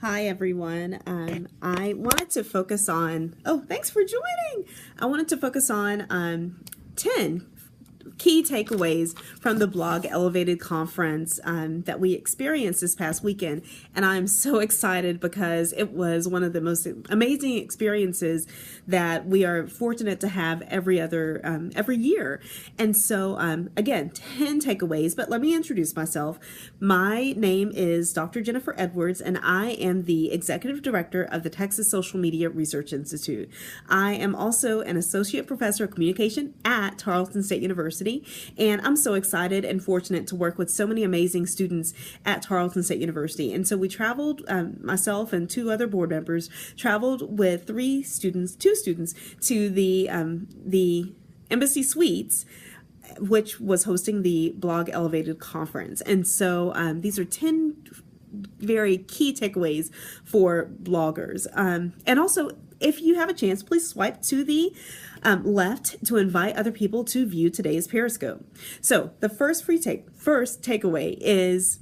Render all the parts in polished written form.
Hi, everyone. I wanted to focus on, thanks for joining. I wanted to focus on 10 key takeaways from the Blog Elevated Conference that we experienced this past weekend. And I'm so excited because it was one of the most amazing experiences that we are fortunate to have every year. And so, again, 10 takeaways, but let me introduce myself. My name is Dr. Jennifer Edwards, and I am the Executive Director of the Texas Social Media Research Institute. I am also an Associate Professor of Communication at Tarleton State University. And I'm so excited and fortunate to work with so many amazing students at Tarleton State University. And so we traveled, myself and two other board members, traveled with two students to the Embassy Suites, which was hosting the Blog Elevated Conference. And so these are 10 very key takeaways for bloggers. And also, if you have a chance, please swipe to the left to invite other people to view today's Periscope. So the first takeaway is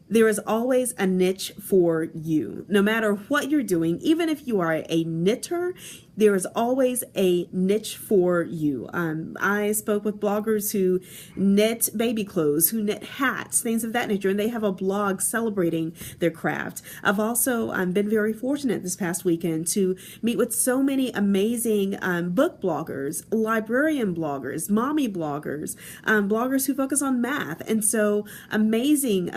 there is always a niche for you. No matter what you're doing, even if you are a knitter, there is always a niche for you. I spoke with bloggers who knit baby clothes, who knit hats, things of that nature, and they have a blog celebrating their craft. I've also been very fortunate this past weekend to meet with so many amazing book bloggers, librarian bloggers, mommy bloggers, bloggers who focus on math, and so amazing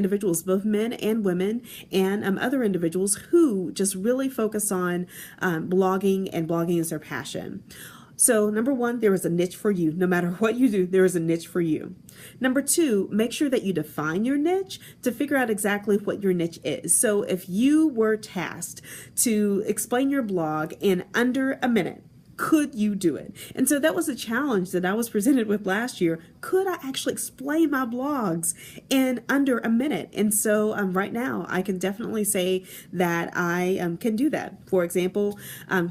individuals, both men and women, and other individuals who just really focus on blogging, and blogging is their passion. So number one, there is a niche for you. No matter what you do, there is a niche for you. Number two, make sure that you define your niche to figure out exactly what your niche is. So if you were tasked to explain your blog in under a minute, could you do it? And so that was a challenge that I was presented with last year. Could I actually explain my blogs in under a minute? And so right now, I can definitely say that I can do that. For example,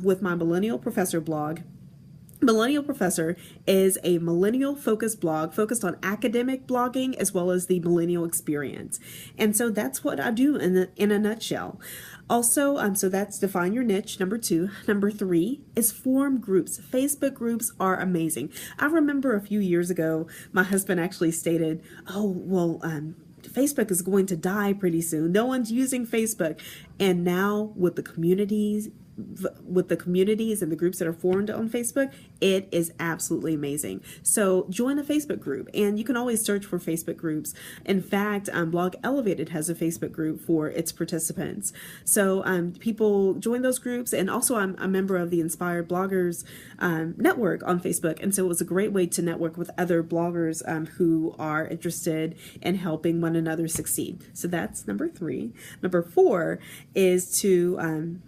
with my Millennial Professor blog, Millennial Professor is a millennial-focused blog focused on academic blogging as well as the millennial experience. And so that's what I do in a nutshell. Also, so that's define your niche, number two. Number three is form groups. Facebook groups are amazing. I remember a few years ago, my husband actually stated, Facebook is going to die pretty soon. No one's using Facebook. And now with the communities and the groups that are formed on Facebook, it is absolutely amazing. So join a Facebook group, and you can always search for Facebook groups. In fact, Blog Elevated has a Facebook group for its participants. So people join those groups, and also I'm a member of the Inspired Bloggers network on Facebook, and so it was a great way to network with other bloggers who are interested in helping one another succeed. So that's number three. Number four is to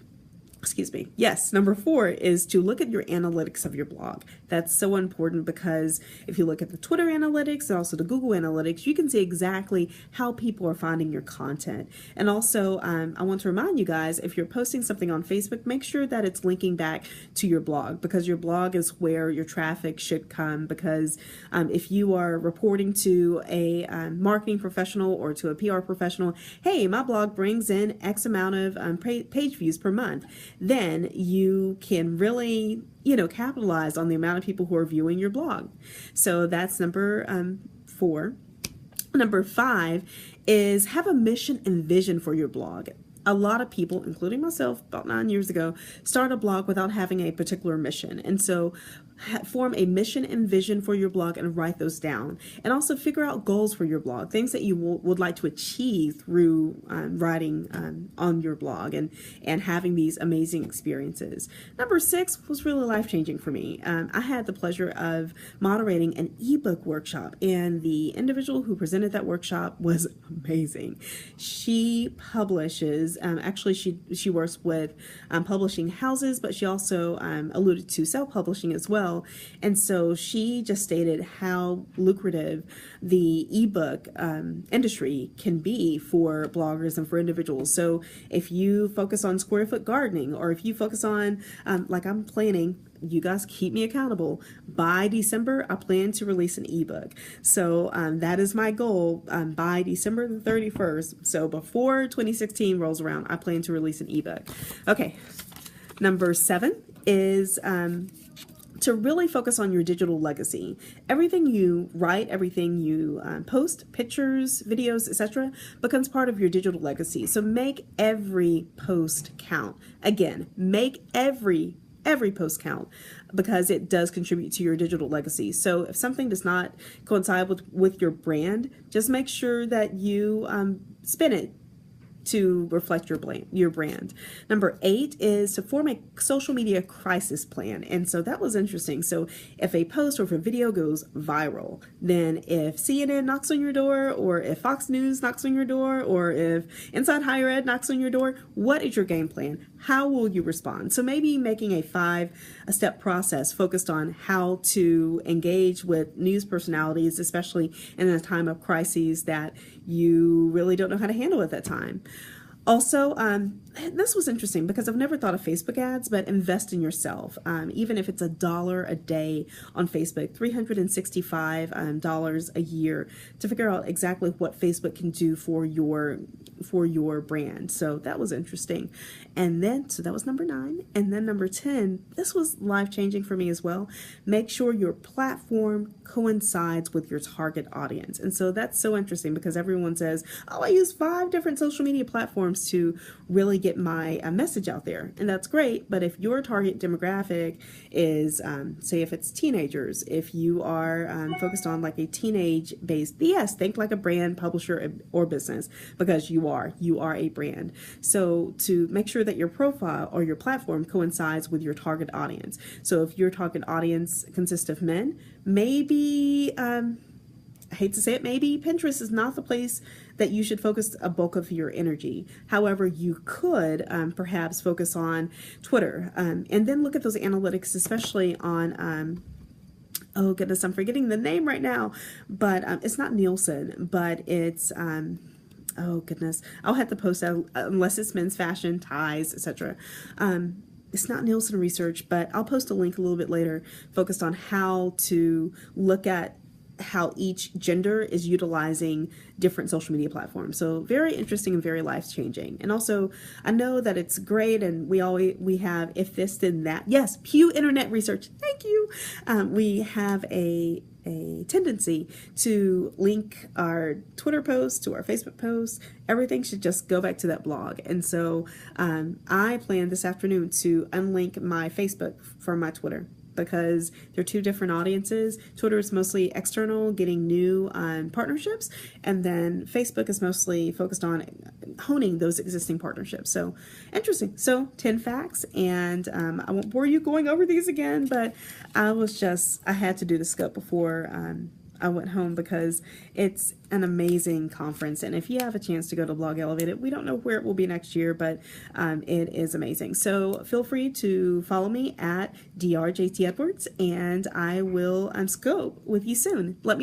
number four is to look at your analytics of your blog. That's so important because if you look at the Twitter analytics and also the Google analytics, you can see exactly how people are finding your content. And also, I want to remind you guys, if you're posting something on Facebook, make sure that it's linking back to your blog, because your blog is where your traffic should come. Because if you are reporting to a marketing professional or to a PR professional, hey, my blog brings in X amount of page views per month, then you can really, capitalize on the amount of people who are viewing your blog. So that's number four. Number five is have a mission and vision for your blog. A lot of people, including myself, about 9 years ago, started a blog without having a particular mission. And so form a mission and vision for your blog and write those down. And also figure out goals for your blog, things that you would like to achieve through writing on your blog and having these amazing experiences. Number six was really life-changing for me. I had the pleasure of moderating an ebook workshop, and the individual who presented that workshop was amazing. She publishes, she works with publishing houses, but she also alluded to self-publishing as well. And so she just stated how lucrative the ebook industry can be for bloggers and for individuals. So if you focus on square foot gardening, or if you focus on, like I'm planning you guys keep me accountable. By December, I plan to release an ebook. So that is my goal by December the 31st. So before 2016 rolls around, I plan to release an ebook. Okay, number 7 is to really focus on your digital legacy. Everything you write, everything you post, pictures, videos, etc., becomes part of your digital legacy. So make every post count. Again, make every post count, because it does contribute to your digital legacy. So if something does not coincide with your brand, just make sure that you spin it to reflect your brand. Number 8 is to form a social media crisis plan. And so that was interesting. So if a post or if a video goes viral, then if CNN knocks on your door, or if Fox News knocks on your door, or if Inside Higher Ed knocks on your door, what is your game plan? How will you respond? So maybe making a 5-step process focused on how to engage with news personalities, especially in a time of crises that you really don't know how to handle at that time. Also, this was interesting because I've never thought of Facebook ads, but invest in yourself. Even if it's $1 a day on Facebook, $365 a year, to figure out exactly what Facebook can do for your brand. So that was interesting. And then, so that was number 9. And then number 10, this was life-changing for me as well. Make sure your platform coincides with your target audience. And so that's so interesting because everyone says, oh, I use 5 different social media platforms to really get my message out there. And that's great. But if your target demographic is, say if it's teenagers, if you are focused on like a teenage-based, yes, think like a brand, publisher, or business, because you are a brand. So to make sure that your profile or your platform coincides with your target audience. So if your target audience consists of men, maybe, I hate to say it, maybe Pinterest is not the place that you should focus a bulk of your energy. However, you could perhaps focus on Twitter, and then look at those analytics, especially on oh goodness, I'm forgetting the name right now, but it's not Nielsen, but it's oh goodness, I'll have to post that unless it's men's fashion, ties, etc. It's not Nielsen research, but I'll post a link a little bit later focused on how to look at how each gender is utilizing different social media platforms. So very interesting and very life-changing. And also, I know that it's great, and we have if this then that. Yes, Pew Internet Research. Thank you. We have a tendency to link our Twitter posts to our Facebook posts. Everything should just go back to that blog. And so I plan this afternoon to unlink my Facebook from my Twitter, because they're 2 different audiences. Twitter is mostly external, getting new partnerships, and then Facebook is mostly focused on honing those existing partnerships. So interesting. So 10 facts, and I won't bore you going over these again, but I had to do the scope before I went home, because it's an amazing conference. And if you have a chance to go to Blog Elevated, we don't know where it will be next year, but it is amazing. So feel free to follow me at drjtedwards, and I will scope with you soon. Let me